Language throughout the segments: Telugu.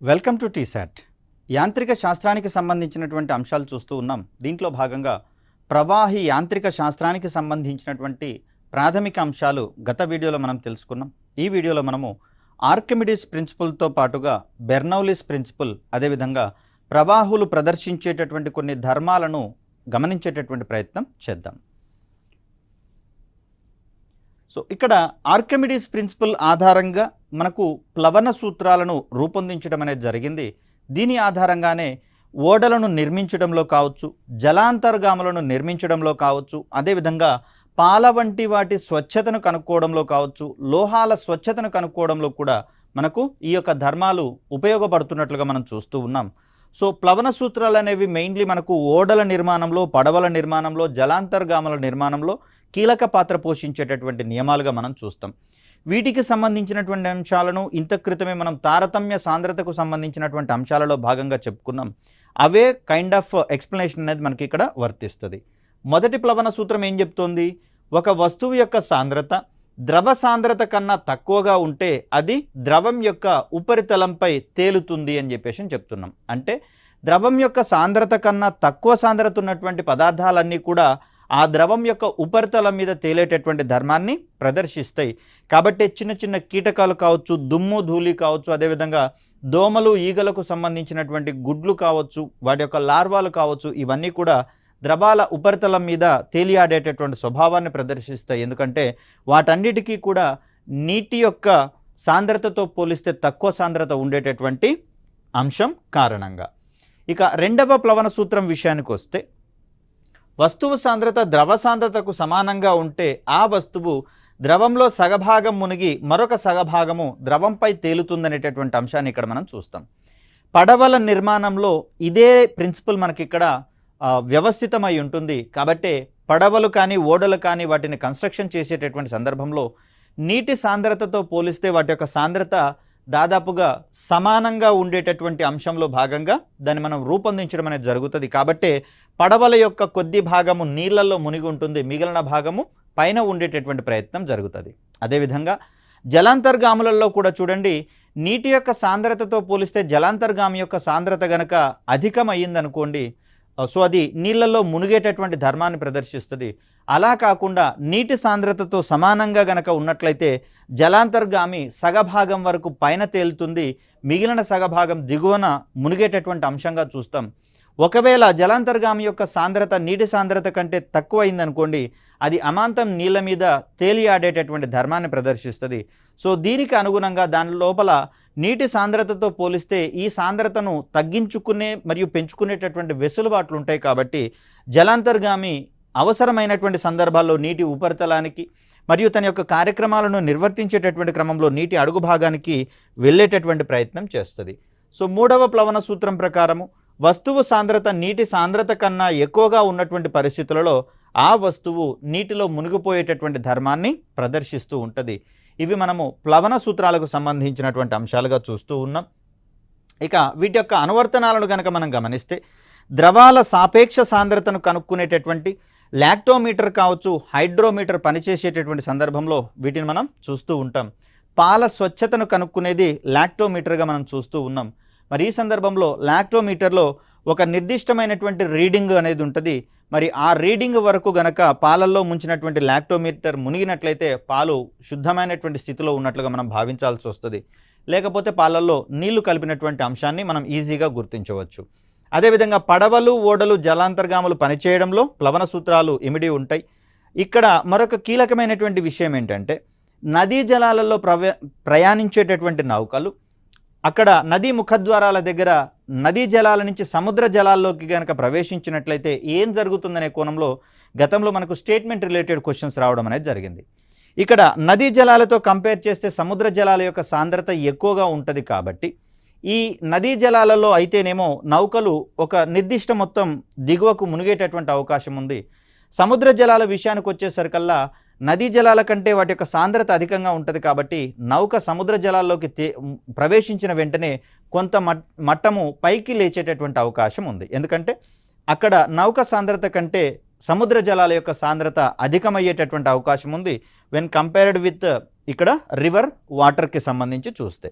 Welcome to T-SAT. యాంత్రిక శాస్త్రానికి సంబంధించినటువంటి అంశాలు చూస్తూ ఉన్నాం. దీంట్లో భాగంగా ప్రవాహి యాంత్రిక శాస్త్రానికి సంబంధించినటువంటి ప్రాథమిక అంశాలు గత వీడియోలో మనం తెలుసుకున్నాం. ఈ వీడియోలో మనము ఆర్కిమిడీస్ ప్రిన్సిపల్తో పాటుగా బెర్నౌలీస్ ప్రిన్సిపల్, అదేవిధంగా ప్రవాహులు ప్రదర్శించేటటువంటి కొన్ని ధర్మాలను గమనించేటటువంటి ప్రయత్నం చేద్దాం. సో ఇక్కడ ఆర్కిమిడీస్ ప్రిన్సిపల్ ఆధారంగా మనకు ప్లవన సూత్రాలను రూపొందించడం అనేది జరిగింది. దీని ఆధారంగానే ఓడలను నిర్మించడంలో కావచ్చు, జలాంతర్గాములను నిర్మించడంలో కావచ్చు, అదేవిధంగా పాల వంటి వాటి స్వచ్ఛతను కనుక్కోవడంలో కావచ్చు, లోహాల స్వచ్ఛతను కనుక్కోవడంలో కూడా మనకు ఈ యొక్క ధర్మాలు ఉపయోగపడుతున్నట్లుగా మనం చూస్తూ ఉన్నాం. సో ప్లవన సూత్రాలు అనేవి మెయిన్లీ మనకు ఓడల నిర్మాణంలో, పడవల నిర్మాణంలో, జలాంతర్గాముల నిర్మాణంలో కీలక పాత్ర పోషించేటటువంటి నియమాలుగా మనం చూస్తాం. వీటికి సంబంధించినటువంటి అంశాలను ఇంత క్రితమే మనం తారతమ్య సాంద్రతకు సంబంధించినటువంటి అంశాలలో భాగంగా చెప్పుకున్నాం. అవే కైండ్ ఆఫ్ ఎక్స్ప్లెనేషన్ అనేది మనకి ఇక్కడ వర్తిస్తుంది. మొదటి ప్లవన సూత్రం ఏం చెప్తోంది? ఒక వస్తువు యొక్క సాంద్రత ద్రవ సాంద్రత కన్నా తక్కువగా ఉంటే అది ద్రవం యొక్క ఉపరితలంపై తేలుతుంది అని చెప్పేసి చెప్తున్నాం. అంటే ద్రవం యొక్క సాంద్రత కన్నా తక్కువ సాంద్రత ఉన్నటువంటి పదార్థాలన్నీ కూడా ఆ ద్రవం యొక్క ఉపరితలం మీద తేలేటటువంటి ధర్మాన్ని ప్రదర్శిస్తాయి. కాబట్టి చిన్న చిన్న కీటకాలు కావచ్చు, దుమ్ము ధూళి కావచ్చు, అదేవిధంగా దోమలు ఈగలకు సంబంధించినటువంటి గుడ్లు కావచ్చు, వాటి యొక్క లార్వాలు కావచ్చు, ఇవన్నీ కూడా ద్రవాల ఉపరితలం మీద తేలియాడేటటువంటి స్వభావాన్ని ప్రదర్శిస్తాయి. ఎందుకంటే వాటన్నిటికీ కూడా నీటి యొక్క సాంద్రతతో పోలిస్తే తక్కువ సాంద్రత ఉండేటటువంటి అంశం కారణంగా. ఇక రెండవ ప్లవన సూత్రం విషయానికి వస్తే, వస్తువు సాంద్రత ద్రవ సాంద్రతకు సమానంగా ఉంటే ఆ వస్తువు ద్రవంలో సగభాగం మునిగి మరొక సగభాగము ద్రవంపై తేలుతుందనేటటువంటి అంశాన్ని ఇక్కడ మనం చూస్తాం. పడవల నిర్మాణంలో ఇదే ప్రిన్సిపల్ మనకి ఇక్కడ వ్యవస్థితమై ఉంటుంది. కాబట్టి పడవలు కానీ ఓడలు కానీ వాటిని కన్స్ట్రక్షన్ చేసేటటువంటి సందర్భంలో నీటి సాంద్రతతో పోలిస్తే వాటి యొక్క సాంద్రత దాదాపుగా సమానంగా ఉండేటటువంటి అంశంలో భాగంగా దాన్ని మనం రూపొందించడం అనేది జరుగుతుంది. కాబట్టి పడవల యొక్క కొద్ది భాగము నీళ్లలో మునిగి ఉంటుంది, మిగిలిన భాగము పైన ఉండేటటువంటి ప్రయత్నం జరుగుతుంది. అదేవిధంగా జలాంతర్గాములలో కూడా చూడండి, నీటి యొక్క సాంద్రతతో పోలిస్తే జలాంతర్గామి యొక్క సాంద్రత గనక అధికమయ్యిందనుకోండి, సో అది నీళ్లలో మునిగేటటువంటి ధర్మాన్ని ప్రదర్శిస్తుంది. అలా కాకుండా నీటి సాంద్రతతో సమానంగా గనక ఉన్నట్లయితే జలాంతర్గామి సగభాగం వరకు పైన తేలుతుంది, మిగిలిన సగభాగం దిగువన మునిగేటటువంటి అంశంగా చూస్తాం. ఒకవేళ జలాంతర్గామి యొక్క సాంద్రత నీటి సాంద్రత కంటే తక్కువ అయిందనుకోండి, అది అమాంతం నీళ్ళ మీద తేలియాడేటటువంటి ధర్మాన్ని ప్రదర్శిస్తుంది. సో దీనికి అనుగుణంగా దాని లోపల నీటి సాంద్రతతో పోలిస్తే ఈ సాంద్రతను తగ్గించుకునే మరియు పెంచుకునేటటువంటి వెసులుబాట్లు ఉంటాయి. కాబట్టి జలాంతర్గామి అవసరమైనటువంటి సందర్భాల్లో నీటి ఉపరితలానికి మరియు తన యొక్క కార్యక్రమాలను నిర్వర్తించేటటువంటి క్రమంలో నీటి అడుగు భాగానికి వెళ్ళేటటువంటి ప్రయత్నం చేస్తుంది. సో మూడవ ప్లవన సూత్రం ప్రకారము వస్తువు సాంద్రత నీటి సాంద్రత కన్నా ఎక్కువగా ఉన్నటువంటి పరిస్థితులలో ఆ వస్తువు నీటిలో మునిగిపోయేటటువంటి ధర్మాన్ని ప్రదర్శిస్తూ ఉంటుంది. ఇవి మనము ప్లవన సూత్రాలకు సంబంధించినటువంటి అంశాలుగా చూస్తూ ఉన్నాం. ఇక వీటి యొక్క అనువర్తనాలను కనుక మనం గమనిస్తే, ద్రవాల సాపేక్ష సాంద్రతను కనుక్కునేటటువంటి లాక్టోమీటర్ కావచ్చు, హైడ్రోమీటర్ పనిచేసేటటువంటి సందర్భంలో వీటిని మనం చూస్తూ ఉంటాం. పాల స్వచ్ఛతను కనుక్కునేది లాక్టోమీటర్గా మనం చూస్తూ ఉన్నాం. మరి ఈ సందర్భంలో లాక్టోమీటర్లో ఒక నిర్దిష్టమైనటువంటి రీడింగ్ అనేది ఉంటుంది. మరి ఆ రీడింగ్ వరకు గనక పాలల్లో ముంచినటువంటి లాక్టోమీటర్ మునిగినట్లయితే పాలు శుద్ధమైనటువంటి స్థితిలో ఉన్నట్లుగా మనం భావించాల్సి వస్తుంది. లేకపోతే పాలల్లో నీళ్లు కలిపినటువంటి అంశాన్ని మనం ఈజీగా గుర్తించవచ్చు. అదేవిధంగా పడవలు, ఓడలు, జలాంతర్గాములు పనిచేయడంలో ప్లవన సూత్రాలు ఇమిడి ఉంటాయి. ఇక్కడ మరొక కీలకమైనటువంటి విషయం ఏంటంటే, నదీ జలాలలో ప్రయాణించేటటువంటి నౌకలు అక్కడ నదీ ముఖద్వారాల దగ్గర నదీ జలాల నుంచి సముద్ర జలాల్లోకి కనుక ప్రవేశించినట్లయితే ఏం జరుగుతుందనే కోణంలో గతంలో మనకు స్టేట్మెంట్ రిలేటెడ్ క్వశ్చన్స్ రావడం అనేది జరిగింది. ఇక్కడ నదీ జలాలతో కంపేర్ చేస్తే సముద్ర జలాల యొక్క సాంద్రత ఎక్కువగా ఉంటుంది. కాబట్టి ఈ నదీ జలాలలో అయితేనేమో నౌకలు ఒక నిర్దిష్ట మొత్తం దిగువకు మునిగేటటువంటి అవకాశం ఉంది. సముద్ర జలాల విషయానికి వచ్చేసరికల్లా నదీ జలాల కంటే వాటి యొక్క సాంద్రత అధికంగా ఉంటుంది. కాబట్టి నౌక సముద్ర జలాల్లోకి ప్రవేశించిన వెంటనే కొంత మట్టము పైకి లేచేటటువంటి అవకాశం ఉంది. ఎందుకంటే అక్కడ నౌక సాంద్రత కంటే సముద్ర జలాల యొక్క సాంద్రత అధికమయ్యేటటువంటి అవకాశం ఉంది వెన్ కంపేర్డ్ విత్ ఇక్కడ రివర్ వాటర్కి సంబంధించి చూస్తే.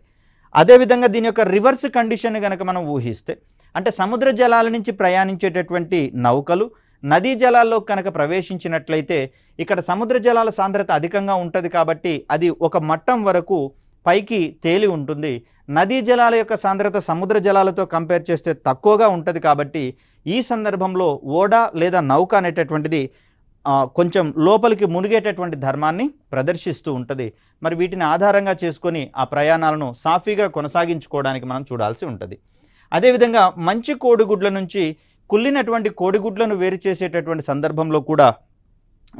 అదేవిధంగా దీని యొక్క రివర్స్ కండిషన్ కనుక మనం ఊహిస్తే, అంటే సముద్ర జలాల నుంచి ప్రయాణించేటటువంటి నౌకలు నదీ జలాల్లో కనుక ప్రవేశించినట్లయితే ఇక్కడ సముద్ర జలాల సాంద్రత అధికంగా ఉంటుంది కాబట్టి అది ఒక మట్టం వరకు పైకి తేలి ఉంటుంది. నదీ జలాల యొక్క సాంద్రత సముద్ర జలాలతో కంపేర్ చేస్తే తక్కువగా ఉంటుంది కాబట్టి ఈ సందర్భంలో ఓడ లేదా నౌక అనేటటువంటిది కొంచెం లోపలికి మునిగేటటువంటి ధర్మాన్ని ప్రదర్శిస్తూ ఉంటుంది. మరి వీటిని ఆధారంగా చేసుకొని ఆ ప్రయాణాలను సాఫీగా కొనసాగించుకోవడానికి మనం చూడాల్సి ఉంటుంది. అదేవిధంగా మంచి కోడిగుడ్ల నుంచి కుళ్ళినటువంటి కోడిగుడ్లను వేరు చేసేటటువంటి సందర్భంలో కూడా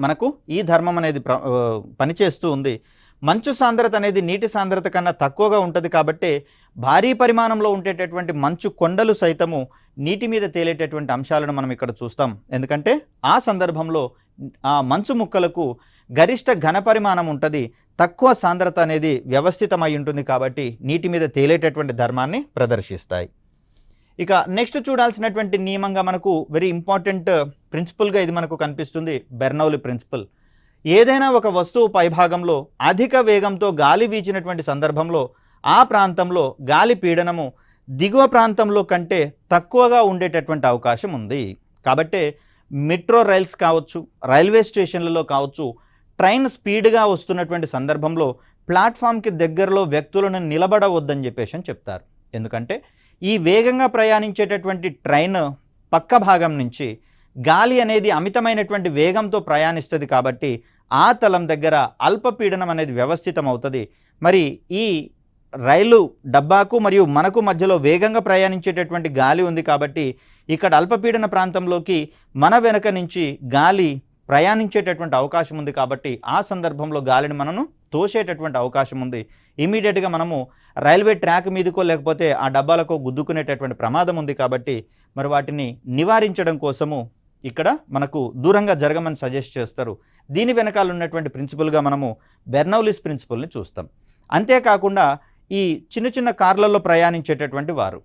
మనకు ఈ ధర్మం అనేది పనిచేస్తూ ఉంది. మంచు సాంద్రత అనేది నీటి సాంద్రత కన్నా తక్కువగా ఉంటుంది కాబట్టి భారీ పరిమాణంలో ఉండేటటువంటి మంచు కొండలు సైతము నీటి మీద తేలేటటువంటి అంశాలను మనం ఇక్కడ చూస్తాం. ఎందుకంటే ఆ సందర్భంలో ఆ మంచు ముక్కలకు గరిష్ట ఘన పరిమాణం ఉంటుంది, తక్కువ సాంద్రత అనేది వ్యవస్థితమై ఉంటుంది కాబట్టి నీటి మీద తేలేటటువంటి ధర్మాన్ని ప్రదర్శిస్తాయి. ఇక నెక్స్ట్ చూడాల్సినటువంటి నియమంగా మనకు వెరీ ఇంపార్టెంట్ ప్రిన్సిపల్గా ఇది మనకు కనిపిస్తుంది, బెర్నౌలీ ప్రిన్సిపల్. ఏదైనా ఒక వస్తువు పైభాగంలో అధిక వేగంతో గాలి వీచినటువంటి సందర్భంలో ఆ ప్రాంతంలో గాలి పీడనము దిగువ ప్రాంతంలో కంటే తక్కువగా ఉండేటటువంటి అవకాశం ఉంది. కాబట్టి మెట్రో రైల్స్ కావచ్చు, రైల్వే స్టేషన్లలో కావచ్చు, ట్రైన్ స్పీడ్గా వస్తున్నటువంటి సందర్భంలో ప్లాట్ఫామ్కి దగ్గరలో వ్యక్తులను నిలబడవద్దని చెప్పేసి అని చెప్తారు. ఎందుకంటే ఈ వేగంగా ప్రయాణించేటటువంటి ట్రైన్ పక్క భాగం నుంచి గాలి అనేది అమితమైనటువంటి వేగంతో ప్రయాణిస్తుంది కాబట్టి ఆ తలం దగ్గర అల్పపీడనం అనేది వ్యవస్థితం అవుతుంది. మరి ఈ రైలు డబ్బాకు మరియు మనకు మధ్యలో వేగంగా ప్రయాణించేటటువంటి గాలి ఉంది కాబట్టి ఇక్కడ అల్పపీడన ప్రాంతంలోకి మన వెనక నుంచి గాలి ప్రయాణించేటటువంటి అవకాశం ఉంది కాబట్టి ఆ సందర్భంలో గాలిని మనను తోసేటటువంటి అవకాశం ఉంది. ఇమీడియట్గా మనము రైల్వే ట్రాక్ మీదకో లేకపోతే ఆ డబ్బాలకో గుద్దుకునేటటువంటి ప్రమాదం ఉంది కాబట్టి మరి వాటిని నివారించడం కోసము ఇక్కడ మనకు దూరంగా జరగమని సజెస్ట్ చేస్తారు. దీని వెనకాల ఉన్నటువంటి ప్రిన్సిపల్గా మనము బెర్నౌలీస్ ప్రిన్సిపల్ని చూస్తాం. అంతేకాకుండా ఈ చిన్న చిన్న కార్లలో ప్రయాణించేటటువంటి వారు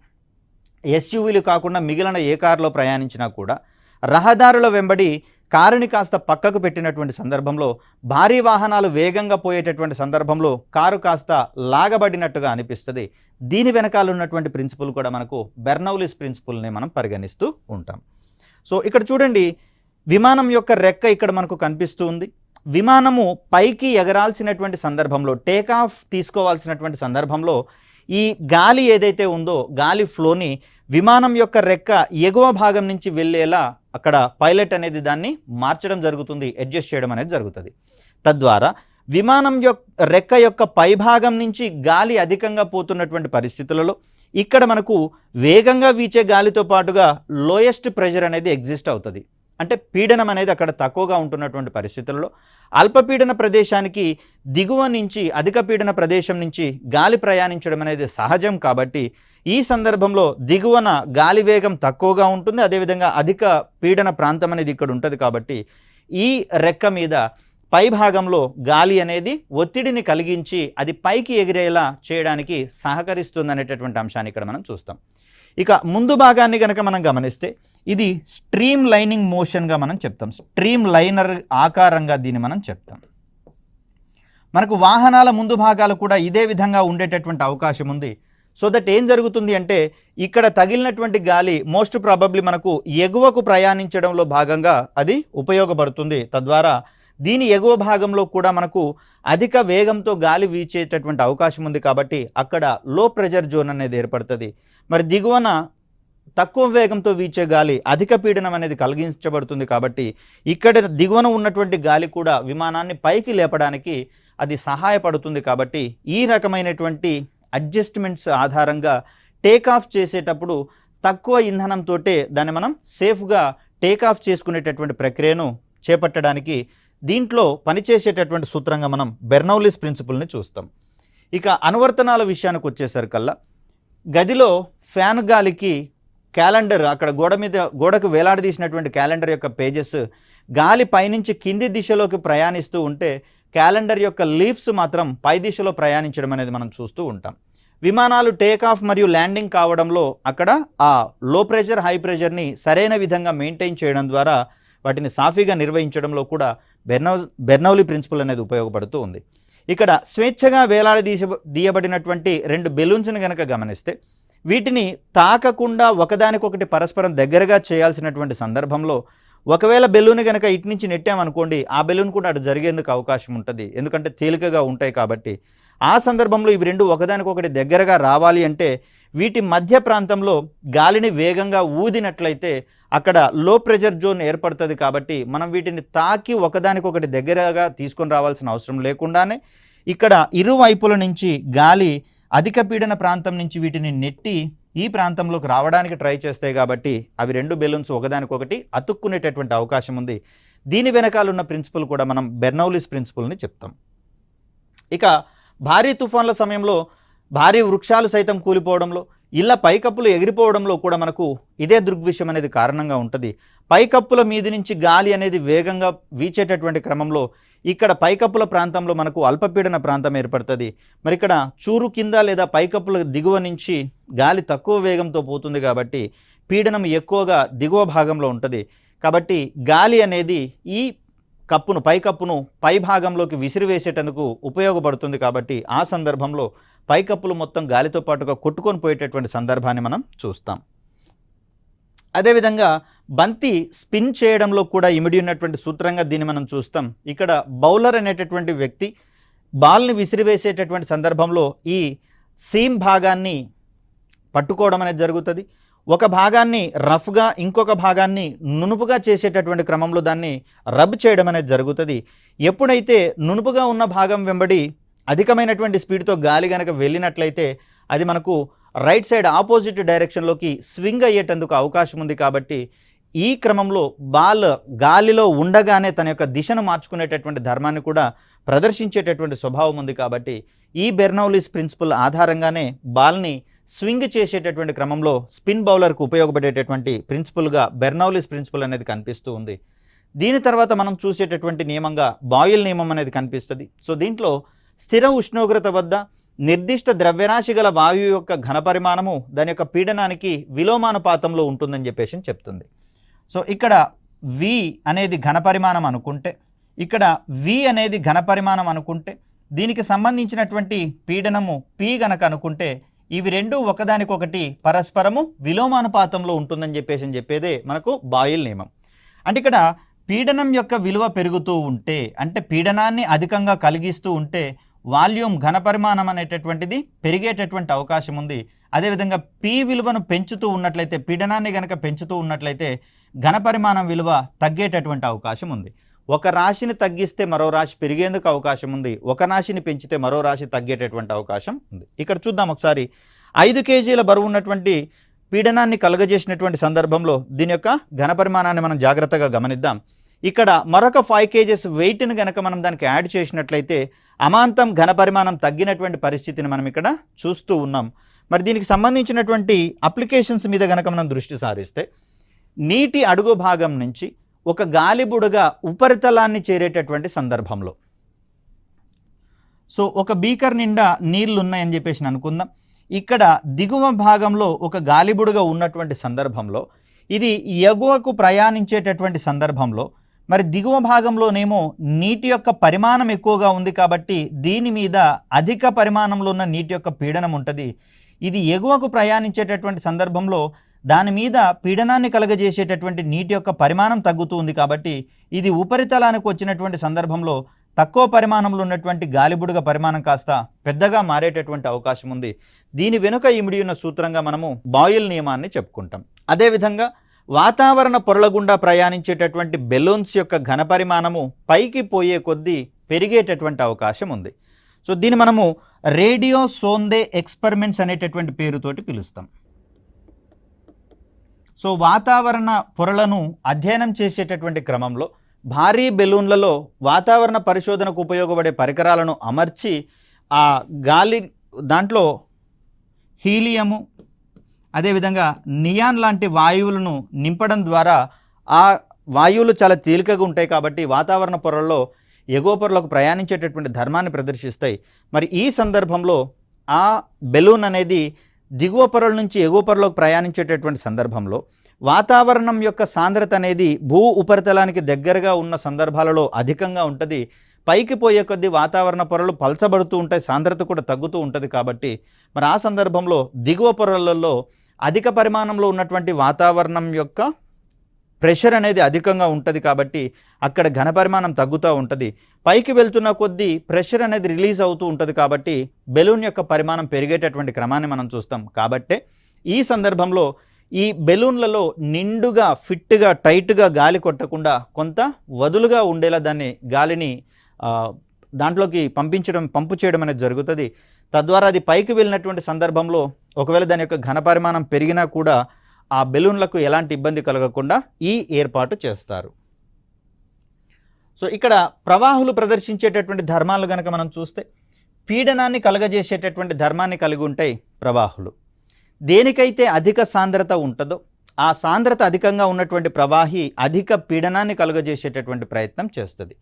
ఎస్యూవీలు కాకుండా మిగిలిన ఏ కారులో ప్రయాణించినా కూడా రహదారుల వెంబడి కారుని కాస్త పక్కకు పెట్టినటువంటి సందర్భంలో భారీ వాహనాలు వేగంగా పోయేటటువంటి సందర్భంలో కారు కాస్త లాగబడినట్టుగా అనిపిస్తుంది. దీని వెనకాల ఉన్నటువంటి ప్రిన్సిపల్ కూడా మనకు బెర్నౌలీస్ ప్రిన్సిపల్ని మనం పరిగణిస్తూ ఉంటాం. సో ఇక్కడ చూడండి, విమానం యొక్క రెక్క ఇక్కడ మనకు కనిపిస్తూ ఉంది. విమానము పైకి ఎగరాల్సినటువంటి సందర్భంలో, టేక్ ఆఫ్ తీసుకోవాల్సినటువంటి సందర్భంలో ఈ గాలి ఏదైతే ఉందో గాలి ఫ్లోని విమానం యొక్క రెక్క ఎగువ భాగం నుంచి వెళ్ళేలా అక్కడ పైలట్ అనేది దాన్ని మార్చడం జరుగుతుంది, అడ్జస్ట్ చేయడం అనేది జరుగుతుంది. తద్వారా విమానం యొక్క రెక్క యొక్క పైభాగం నుంచి గాలి అధికంగా పోతున్నటువంటి పరిస్థితులలో ఇక్కడ మనకు వేగంగా వీచే గాలితో పాటుగా లోయెస్ట్ ప్రెషర్ అనేది ఎగ్జిస్ట్ అవుతుంది. అంటే పీడనం అనేది అక్కడ తక్కువగా ఉంటున్నటువంటి పరిస్థితుల్లో అల్పపీడన ప్రదేశానికి దిగువ నుంచి అధిక పీడన ప్రదేశం నుంచి గాలి ప్రయాణించడం అనేది సహజం కాబట్టి ఈ సందర్భంలో దిగువన గాలి వేగం తక్కువగా ఉంటుంది. అదేవిధంగా అధిక పీడన ప్రాంతం అనేది ఇక్కడ ఉంటుంది కాబట్టి ఈ రెక్క మీద పై భాగంలో గాలి అనేది ఒత్తిడిని కలిగించి అది పైకి ఎగిరేలా చేయడానికి సహకరిస్తుంది అనేటటువంటి అంశాన్ని ఇక్కడ మనం చూస్తాం. ఇక ముందు భాగాన్ని కనుక మనం గమనిస్తే ఇది స్ట్రీమ్ లైనింగ్ మోషన్గా మనం చెప్తాం. స్ట్రీమ్ లైనర్ ఆకారంగా దీన్ని మనం చెప్తాం. మనకు వాహనాల ముందు భాగాలు కూడా ఇదే విధంగా ఉండేటటువంటి అవకాశం ఉంది. సో దట్ ఏం జరుగుతుంది అంటే ఇక్కడ తగిలినటువంటి గాలి మోస్ట్ ప్రాబబ్లీ మనకు ఎగువకు ప్రయాణించడంలో భాగంగా అది ఉపయోగపడుతుంది. తద్వారా దీని ఎగువ భాగంలో కూడా మనకు అధిక వేగంతో గాలి వీచేటటువంటి అవకాశం ఉంది కాబట్టి అక్కడ లో ప్రెజర్ జోన్ అనేది ఏర్పడుతుంది. మరి దిగువన తక్కువ వేగంతో వీచే గాలి అధిక పీడనం అనేది కలిగించబడుతుంది కాబట్టి ఇక్కడ దిగువన ఉన్నటువంటి గాలి కూడా విమానాన్ని పైకి లేపడానికి అది సహాయపడుతుంది. కాబట్టి ఈ రకమైనటువంటి అడ్జస్ట్మెంట్స్ ఆధారంగా టేక్ ఆఫ్ చేసేటప్పుడు తక్కువ ఇంధనంతో దాన్ని మనం సేఫ్గా టేక్ ఆఫ్ చేసుకునేటటువంటి ప్రక్రియను చేపట్టడానికి దీంట్లో పనిచేసేటటువంటి సూత్రంగా మనం బెర్నౌలీస్ ప్రిన్సిపల్ని చూస్తాం. ఇక అనువర్తనాల విషయానికి వచ్చేసరికల్లా గదిలో ఫ్యాన్ గాలికి క్యాలెండర్ అక్కడ గోడకు వేలాడదీసినటువంటి క్యాలెండర్ యొక్క పేజెస్ గాలి పైనుంచి కింది దిశలోకి ప్రయాణిస్తూ ఉంటే క్యాలెండర్ యొక్క లీఫ్స్ మాత్రం పై దిశలో ప్రయాణించడం అనేది మనం చూస్తూ ఉంటాం. విమానాలు టేక్ ఆఫ్ మరియు ల్యాండింగ్ కావడంలో అక్కడ ఆ లో ప్రెషర్ హై ప్రెషర్ని సరైన విధంగా మెయింటైన్ చేయడం ద్వారా వాటిని సాఫీగా నిర్వహించడంలో కూడా బెర్నౌలీ ప్రిన్సిపల్ అనేది ఉపయోగపడుతూ ఉంది. ఇక్కడ స్వేచ్ఛగా దీయబడినటువంటి 2 బెలూన్స్ని కనుక గమనిస్తే వీటిని తాకకుండా ఒకదానికొకటి పరస్పరం దగ్గరగా చేయాల్సినటువంటి సందర్భంలో ఒకవేళ బెలూన్ కనుక ఇటు నుంచి నెట్టామనుకోండి, ఆ బెలూన్ కూడా అటు జరిగేందుకు అవకాశం ఉంటుంది, ఎందుకంటే తేలికగా ఉంటాయి కాబట్టి. ఆ సందర్భంలో ఇవి 2 ఒకదానికొకటి దగ్గరగా రావాలి అంటే వీటి మధ్య ప్రాంతంలో గాలిని వేగంగా ఊదినట్లయితే అక్కడ లో ప్రెషర్ జోన్ ఏర్పడుతుంది. కాబట్టి మనం వీటిని తాకి ఒకదానికొకటి దగ్గరగా తీసుకొని రావాల్సిన అవసరం లేకుండానే ఇక్కడ ఇరువైపుల నుంచి గాలి అధిక పీడన ప్రాంతం నుంచి వీటిని నెట్టి ఈ ప్రాంతంలోకి రావడానికి ట్రై చేస్తాయి. కాబట్టి అవి 2 బెలూన్స్ ఒకదానికొకటి అతుక్కునేటటువంటి అవకాశం ఉంది. దీని వెనకాల ఉన్న ప్రిన్సిపల్ కూడా మనం బెర్నౌలీస్ ప్రిన్సిపల్ని చెప్తాం. ఇక భారీ తుఫాన్ల సమయంలో భారీ వృక్షాలు సైతం కూలిపోవడంలో, ఇళ్ల పైకప్పులు ఎగిరిపోవడంలో కూడా మనకు ఇదే దృగ్విషయం అనేది కారణంగా ఉంటుంది. పైకప్పుల మీది నుంచి గాలి అనేది వేగంగా వీచేటటువంటి క్రమంలో ఇక్కడ పైకప్పుల ప్రాంతంలో మనకు అల్పపీడన ప్రాంతం ఏర్పడుతుంది. మరి ఇక్కడ చూరు కింద లేదా పైకప్పుల దిగువ నుంచి గాలి తక్కువ వేగంతో పోతుంది కాబట్టి పీడనం ఎక్కువగా దిగువ భాగంలో ఉంటుంది. కాబట్టి గాలి అనేది ఈ పైకప్పును పై భాగంలోకి విసిరివేసేటందుకు ఉపయోగపడుతుంది. కాబట్టి ఆ సందర్భంలో పైకప్పులు మొత్తం గాలితో పాటుగా కొట్టుకొని పోయేటటువంటి సందర్భాన్ని మనం చూస్తాం. అదేవిధంగా బంతి స్పిన్ చేయడంలో కూడా ఇమిడి ఉన్నటువంటి సూత్రంగా దీన్ని మనం చూస్తాం. ఇక్కడ బౌలర్ అనేటటువంటి వ్యక్తి బాల్ని విసిరివేసేటటువంటి సందర్భంలో ఈ సీమ్ భాగాన్ని పట్టుకోవడం అనేది జరుగుతుంది. ఒక భాగాన్ని రఫ్గా, ఇంకొక భాగాన్ని నునుపుగా చేసేటటువంటి క్రమంలో దాన్ని రబ్ చేయడం అనేది జరుగుతుంది. ఎప్పుడైతే నునుపుగా ఉన్న భాగం వెంబడి అధికమైనటువంటి స్పీడ్తో గాలి కనుక వెళ్ళినట్లయితే అది మనకు రైట్ సైడ్ ఆపోజిట్ డైరెక్షన్లోకి స్వింగ్ అయ్యేటందుకు అవకాశం ఉంది. కాబట్టి ఈ క్రమంలో బాల్ గాలిలో ఉండగానే తన యొక్క దిశను మార్చుకునేటటువంటి ధర్మాన్ని కూడా ప్రదర్శించేటటువంటి స్వభావం ఉంది. కాబట్టి ఈ బెర్నౌలీస్ ప్రిన్సిపల్ ఆధారంగానే బాల్ని స్వింగ్ చేసేటటువంటి క్రమంలో స్పిన్ బౌలర్కు ఉపయోగపడేటటువంటి ప్రిన్సిపల్గా బెర్నౌలీస్ ప్రిన్సిపల్ అనేది కనిపిస్తూ ఉంది. దీని తర్వాత మనం చూసేటటువంటి నియమంగా బాయిల్ నియమం అనేది కనిపిస్తుంది. సో దీంట్లో స్థిర ఉష్ణోగ్రత వద్ద నిర్దిష్ట ద్రవ్యరాశి గల వాయువు యొక్క ఘనపరిమాణము దాని యొక్క పీడనానికి విలోమానుపాతంలో ఉంటుందని చెప్పేసి చెప్తుంది. సో ఇక్కడ V అనేది ఘనపరిమాణం అనుకుంటే, ఇక్కడ V అనేది ఘనపరిమాణం అనుకుంటే, దీనికి సంబంధించినటువంటి పీడనము P గనక అనుకుంటే, ఇవి 2 ఒకదానికొకటి పరస్పరము విలోమానుపాతంలో ఉంటుందని చెప్పేదే మనకు బాయిల్ నియమం. అంటే ఇక్కడ పీడనం యొక్క విలువ పెరుగుతూ ఉంటే, అంటే పీడనాన్ని అధికంగా కలిగిస్తూ ఉంటే వాల్యూమ్ ఘనపరిమాణం అనేటటువంటిది పెరిగేటటువంటి అవకాశం ఉంది. అదేవిధంగా P విలువను పెంచుతూ ఉన్నట్లయితే, పీడనాన్ని కనుక పెంచుతూ ఉన్నట్లయితే ఘనపరిమాణం విలువ తగ్గేటటువంటి అవకాశం ఉంది. ఒక రాశిని తగ్గిస్తే మరో రాశి పెరిగేందుకు అవకాశం ఉంది, ఒక రాశిని పెంచితే మరో రాశి తగ్గేటటువంటి అవకాశం ఉంది. ఇక్కడ చూద్దాం ఒకసారి. 5 కేజీల బరువు ఉన్నటువంటి పీడనాన్ని కలుగజేసినటువంటి సందర్భంలో దీని యొక్క ఘనపరిమాణాన్ని మనం జాగ్రత్తగా గమనిద్దాం. ఇక్కడ మరొక 5 కేజెస్ వెయిట్ని కనుక మనం దానికి యాడ్ చేసినట్లయితే అమాంతం ఘనపరిమాణం తగ్గినటువంటి పరిస్థితిని మనం ఇక్కడ చూస్తూ ఉన్నాం. మరి దీనికి సంబంధించినటువంటి అప్లికేషన్స్ మీద కనుక మనం దృష్టి సారిస్తే, నీటి అడుగు భాగం నుంచి ఒక గాలిబుడగా ఉపరితలాన్ని చేరేటటువంటి సందర్భంలో, సో ఒక బీకర్ నిండా నీళ్లు ఉన్నాయని చెప్పేసి అనుకుందాం. ఇక్కడ దిగువ భాగంలో ఒక గాలిబుడగా ఉన్నటువంటి సందర్భంలో ఇది ఎగువకు ప్రయాణించేటటువంటి సందర్భంలో మరి దిగువ భాగంలోనేమో నీటి యొక్క పరిమాణం ఎక్కువగా ఉంది కాబట్టి దీని మీద అధిక పరిమాణంలో ఉన్న నీటి యొక్క పీడనం ఉంటుంది. ఇది ఎగువకు ప్రయాణించేటటువంటి సందర్భంలో దాని మీద పీడనాన్ని కలగజేసేటటువంటి నీటి యొక్క పరిమాణం తగ్గుతూ ఉంది కాబట్టి ఇది ఉపరితలానికి వచ్చినటువంటి సందర్భంలో తక్కువ పరిమాణంలో ఉన్నటువంటి గాలిబుడగ పరిమాణం కాస్త పెద్దగా మారేటటువంటి అవకాశం ఉంది. దీని వెనుక ఇమిడి ఉన్న సూత్రంగా మనము బాయిల్ నియమాన్ని చెప్పుకుంటాం. అదేవిధంగా వాతావరణ పొరల గుండా ప్రయాణించేటటువంటి బెలూన్స్ యొక్క ఘనపరిమాణము పైకి పోయే కొద్దీ పెరిగేటటువంటి అవకాశం ఉంది. సో దీన్ని మనము రేడియో సోందే ఎక్స్పెరిమెంట్స్ అనేటటువంటి పేరుతోటి పిలుస్తాం. సో వాతావరణ పొరలను అధ్యయనం చేసేటటువంటి క్రమంలో భారీ బెలూన్లలో వాతావరణ పరిశోధనకు ఉపయోగపడే పరికరాలను అమర్చి ఆ గాలి దాంట్లో హీలియము అదేవిధంగా నియాన్ లాంటి వాయువులను నింపడం ద్వారా ఆ వాయువులు చాలా తేలికగా ఉంటాయి కాబట్టి వాతావరణ పొరల్లో ఎగువ పొరలకు ప్రయాణించేటటువంటి ధర్మాన్ని ప్రదర్శిస్తాయి. మరి ఈ సందర్భంలో ఆ బెలూన్ అనేది దిగువ పొరల నుంచి ఎగువ పొరలోకి ప్రయాణించేటటువంటి సందర్భంలో వాతావరణం యొక్క సాంద్రత అనేది భూ ఉపరితలానికి దగ్గరగా ఉన్న సందర్భాలలో అధికంగా ఉంటుంది. పైకి పోయే కొద్దీ వాతావరణ పొరలు పలచబడుతూ ఉంటాయి, సాంద్రత కూడా తగ్గుతూ ఉంటుంది. కాబట్టి మరి ఆ సందర్భంలో దిగువ పొరలలో అధిక పరిమాణంలో ఉన్నటువంటి వాతావరణం యొక్క ప్రెషర్ అనేది అధికంగా ఉంటుంది. కాబట్టి అక్కడ ఘనపరిమాణం తగ్గుతూ ఉంటుంది. పైకి వెళ్తున్న కొద్దీ ప్రెషర్ అనేది రిలీజ్ అవుతూ ఉంటుంది. కాబట్టి బెలూన్ యొక్క పరిమాణం పెరిగేటటువంటి క్రమాన్ని మనం చూస్తాం. కాబట్టే ఈ సందర్భంలో ఈ బెలూన్లలో నిండుగా ఫిట్గా టైట్గా గాలి కొట్టకుండా కొంత వదులుగా ఉండేలా దాన్ని గాలిని దాంట్లోకి పంపు చేయడం అనేది జరుగుతుంది. తద్వారా అది పైకి వెళ్ళినటువంటి సందర్భంలో ఒకవేళ దాని యొక్క ఘనపరిమాణం పెరిగినా కూడా ఆ బెలూన్లకు ఎలాంటి ఇబ్బంది కలగకుండా ఈ ఏర్పాటు చేస్తారు. సో ఇక్కడ ప్రవాహులు ప్రదర్శించేటటువంటి ధర్మాలు కనుక మనం చూస్తే పీడనాన్ని కలగజేసేటటువంటి ధర్మాన్ని కలిగి ఉంటాయి ప్రవాహులు. దేనికైతే అధిక సాంద్రత ఉంటుందో ఆ సాంద్రత అధికంగా ఉన్నటువంటి ప్రవాహి అధిక పీడనాన్ని కలుగజేసేటటువంటి ప్రయత్నం చేస్తుంది.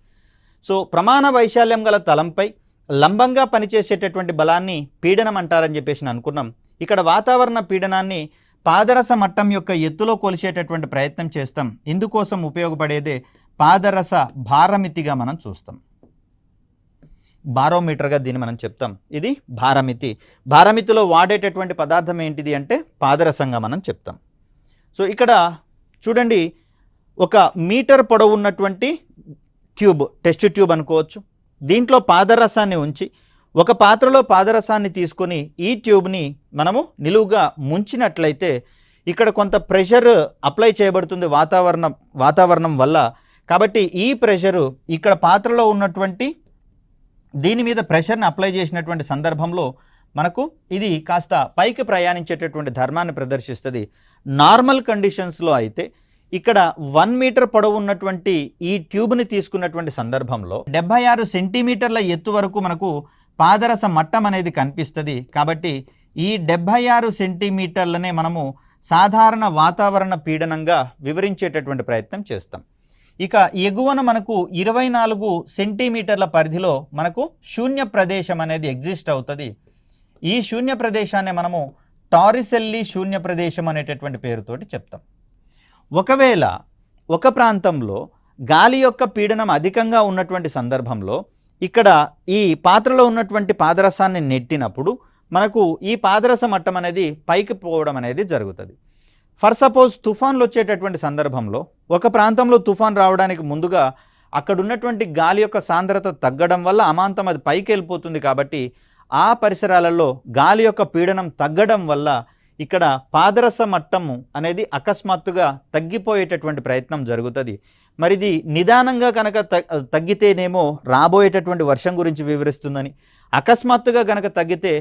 సో ప్రమాణ వైశాల్యం గల తలంపై లంబంగా పనిచేసేటటువంటి బలాన్ని పీడనం అంటారని చెప్పేసి అనుకున్నాం. ఇక్కడ వాతావరణ పీడనాన్ని పాదరస మట్టం యొక్క ఎత్తులో కొలిచేటటువంటి ప్రయత్నం చేస్తాం. ఇందుకోసం ఉపయోగపడేదే పాదరస భారమితిగా మనం చూస్తాం. బారోమీటర్గా దీన్ని మనం చెప్తాం. ఇది భారమితి. భారమితిలో వాడేటటువంటి పదార్థం ఏంటిది అంటే పాదరసంగా మనం చెప్తాం. సో ఇక్కడ చూడండి, ఒక మీటర్ పొడవు ఉన్నటువంటి ట్యూబ్, టెస్ట్ ట్యూబ్ అనుకోవచ్చు. దీంట్లో పాదరసాన్ని ఉంచి ఒక పాత్రలో పాదరసాన్ని తీసుకొని ఈ ట్యూబ్ని మనము నిలువుగా ముంచినట్లయితే ఇక్కడ కొంత ప్రెషర్ అప్లై చేయబడుతుంది వాతావరణం వల్ల. కాబట్టి ఈ ప్రెషరు ఇక్కడ పాత్రలో ఉన్నటువంటి దీని మీద ప్రెషర్ని అప్లై చేసినటువంటి సందర్భంలో మనకు ఇది కాస్త పైకి ప్రయాణించేటటువంటి ధర్మాన్ని ప్రదర్శిస్తుంది. నార్మల్ కండిషన్స్లో అయితే ఇక్కడ 1 మీటర్ పొడవు ఉన్నటువంటి ఈ ట్యూబ్ని తీసుకున్నటువంటి సందర్భంలో 76 సెంటీమీటర్ల ఎత్తు వరకు మనకు పాదరస మట్టం అనేది కనిపిస్తుంది. కాబట్టి ఈ 76 సెంటీమీటర్లనే మనము సాధారణ వాతావరణ పీడనంగా వివరించేటటువంటి ప్రయత్నం చేస్తాం. ఇక ఎగువన మనకు 24 సెంటీమీటర్ల పరిధిలో మనకు శూన్య ప్రదేశం అనేది ఎగ్జిస్ట్ అవుతుంది. ఈ శూన్య ప్రదేశాన్ని మనము టారిసెల్లి శూన్య ప్రదేశం అనేటటువంటి పేరుతోటి చెప్తాం. ఒకవేళ ఒక ప్రాంతంలో గాలి యొక్క పీడనం అధికంగా ఉన్నటువంటి సందర్భంలో ఇక్కడ ఈ పాత్రలో ఉన్నటువంటి పాదరసాన్ని నెట్టినప్పుడు మనకు ఈ పాదరస మట్టం అనేది పైకి పోవడం అనేది జరుగుతుంది. ఫర్ సపోజ్ తుఫాన్లు వచ్చేటటువంటి సందర్భంలో ఒక ప్రాంతంలో తుఫాన్ రావడానికి ముందుగా అక్కడ ఉన్నటువంటి గాలి యొక్క సాంద్రత తగ్గడం వల్ల అమాంతం అది పైకి వెళ్ళిపోతుంది. కాబట్టి ఆ పరిసరాలలో గాలి యొక్క పీడనం తగ్గడం వల్ల ఇక్కడ పాదరస మట్టము అనేది అకస్మాత్తుగా తగ్గిపోయేటటువంటి ప్రయత్నం జరుగుతుంది. మరి ఇది నిదానంగా కనుక తగ్గితేనేమో రాబోయేటటువంటి వర్షం గురించి వివరిస్తుందని, అకస్మాత్తుగా కనుక తగ్గితే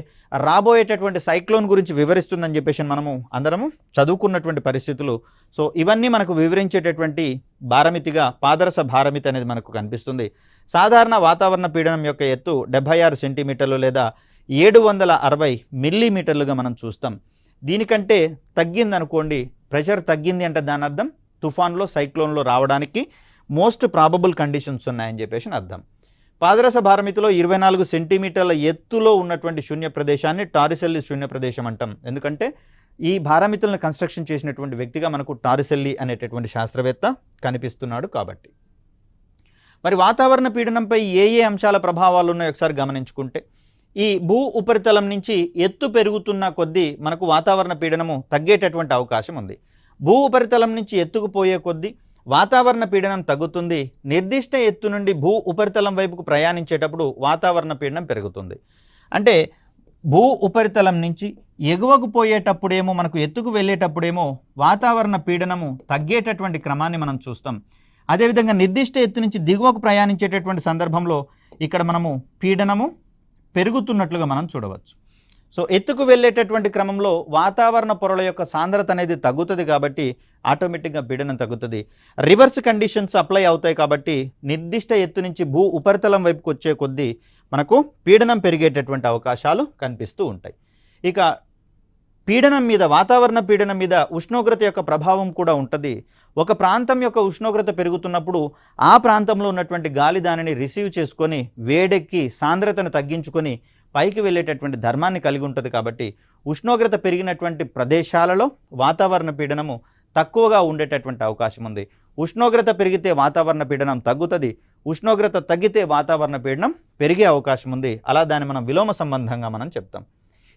రాబోయేటటువంటి సైక్లోన్ గురించి వివరిస్తుందని చెప్పేసి మనము అందరము చదువుకున్నటువంటి పరిస్థితులు. సో ఇవన్నీ మనకు వివరించేటటువంటి భారమితిగా పాదరస భారమితి అనేది మనకు కనిపిస్తుంది. సాధారణ వాతావరణ పీడనం యొక్క ఎత్తు 76 సెంటీమీటర్లు లేదా 760 మిల్లీమీటర్లుగా మనం చూస్తాం. దీనికంటే తగ్గిందనుకోండి, ప్రెషర్ తగ్గింది అంటే దాని అర్థం తుఫాన్లో సైక్లోన్లో రావడానికి మోస్ట్ ప్రాబబుల్ కండిషన్స్ ఉన్నాయని చెప్పేసి అర్థం. పాదరస భారమితిలో 24 సెంటీమీటర్ల ఎత్తులో ఉన్నటువంటి శూన్య ప్రదేశాన్ని టారిసెల్లి శూన్య ప్రదేశం అంటాం. ఎందుకంటే ఈ భారమితులను కన్స్ట్రక్షన్ చేసినటువంటి వ్యక్తిగా మనకు టారిసెల్లి అనేటటువంటి శాస్త్రవేత్త కనిపిస్తున్నాడు. కాబట్టి మరి వాతావరణ పీడనంపై ఏ అంశాల ప్రభావాలు ఉన్నాయో ఒకసారి గమనించుకుంటే, ఈ భూ ఉపరితలం నుంచి ఎత్తు పెరుగుతున్న కొద్దీ మనకు వాతావరణ పీడనము తగ్గేటటువంటి అవకాశం ఉంది. భూ ఉపరితలం నుంచి ఎత్తుకు పోయే కొద్దీ వాతావరణ పీడనం తగ్గుతుంది. నిర్దిష్ట ఎత్తు నుండి భూ ఉపరితలం వైపుకు ప్రయాణించేటప్పుడు వాతావరణ పీడనం పెరుగుతుంది. అంటే భూ ఉపరితలం నుంచి ఎగువకు పోయేటప్పుడేమో మనకు ఎత్తుకు వెళ్ళేటప్పుడేమో వాతావరణ పీడనము తగ్గేటటువంటి క్రమాన్ని మనం చూస్తాం. అదేవిధంగా నిర్దిష్ట ఎత్తు నుంచి దిగువకు ప్రయాణించేటటువంటి సందర్భంలో ఇక్కడ మనము పీడనము పెరుగుతున్నట్లుగా మనం చూడవచ్చు. సో ఎత్తుకు వెళ్ళేటటువంటి క్రమంలో వాతావరణ పొరల యొక్క సాంద్రత అనేది తగ్గుతుంది. కాబట్టి ఆటోమేటిక్గా పీడనం తగ్గుతుంది. రివర్స్ కండిషన్స్ అప్లై అవుతాయి. కాబట్టి నిర్దిష్ట ఎత్తు నుంచి భూ ఉపరితలం వైపుకు వచ్చే కొద్దీ మనకు పీడనం పెరిగేటటువంటి అవకాశాలు కనిపిస్తూ ఉంటాయి. ఇక పీడనం మీద, వాతావరణ పీడనం మీద ఉష్ణోగ్రత యొక్క ప్రభావం కూడా ఉంటుంది. ఒక ప్రాంతం యొక్క ఉష్ణోగ్రత పెరుగుతున్నప్పుడు ఆ ప్రాంతంలో ఉన్నటువంటి గాలి దానిని రిసీవ్ చేసుకొని వేడెక్కి సాంద్రతను తగ్గించుకొని పైకి వెళ్ళేటటువంటి ధర్మాన్ని కలిగి ఉంటుంది. కాబట్టి ఉష్ణోగ్రత పెరిగినటువంటి ప్రదేశాలలో వాతావరణ పీడనము తక్కువగా ఉండేటటువంటి అవకాశం ఉంది. ఉష్ణోగ్రత పెరిగితే వాతావరణ పీడనం తగ్గుతుంది. ఉష్ణోగ్రత తగ్గితే వాతావరణ పీడనం పెరిగే అవకాశం ఉంది. అలా దాన్ని మనం విలోమ సంబంధంగా మనం చెప్తాం.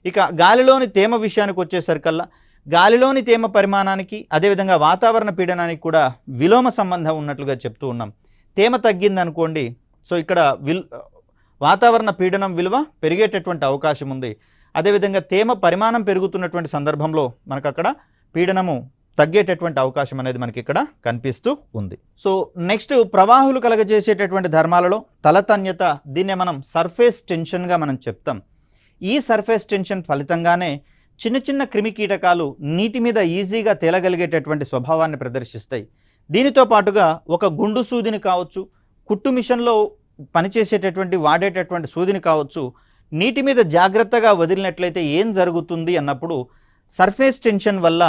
ఇక గాలిలోని తేమ విషయానికి వచ్చేసరికల్లా గాలిలోని తేమ పరిమాణానికి అదేవిధంగా వాతావరణ పీడనానికి కూడా విలోమ సంబంధం ఉన్నట్లుగా చెప్తూ ఉన్నాం. తేమ తగ్గిందనుకోండి, సో ఇక్కడ వాతావరణ పీడనం విలువ పెరిగేటటువంటి అవకాశం ఉంది. అదేవిధంగా తేమ పరిమాణం పెరుగుతున్నటువంటి సందర్భంలో మనకు అక్కడ పీడనము తగ్గేటటువంటి అవకాశం అనేది మనకి ఇక్కడ కనిపిస్తూ ఉంది. సో నెక్స్ట్ ప్రవాహులు కలగజేసేటటువంటి ధర్మాలలో తలతన్యత, దీన్నే మనం సర్ఫేస్ టెన్షన్గా మనం చెప్తాం. ఈ సర్ఫేస్ టెన్షన్ ఫలితంగానే చిన్న చిన్న క్రిమి కీటకాలు నీటి మీద ఈజీగా తేలగలిగేటటువంటి స్వభావాన్ని ప్రదర్శిస్తాయి. దీనితో పాటుగా ఒక గుండు సూదిని కావచ్చు, కుట్టు మిషన్లో పనిచేసేటటువంటి వాడేటటువంటి సూదిని కావచ్చు, నీటి మీద జాగ్రత్తగా వదిలినట్లయితే ఏం జరుగుతుంది అన్నప్పుడు సర్ఫేస్ టెన్షన్ వల్ల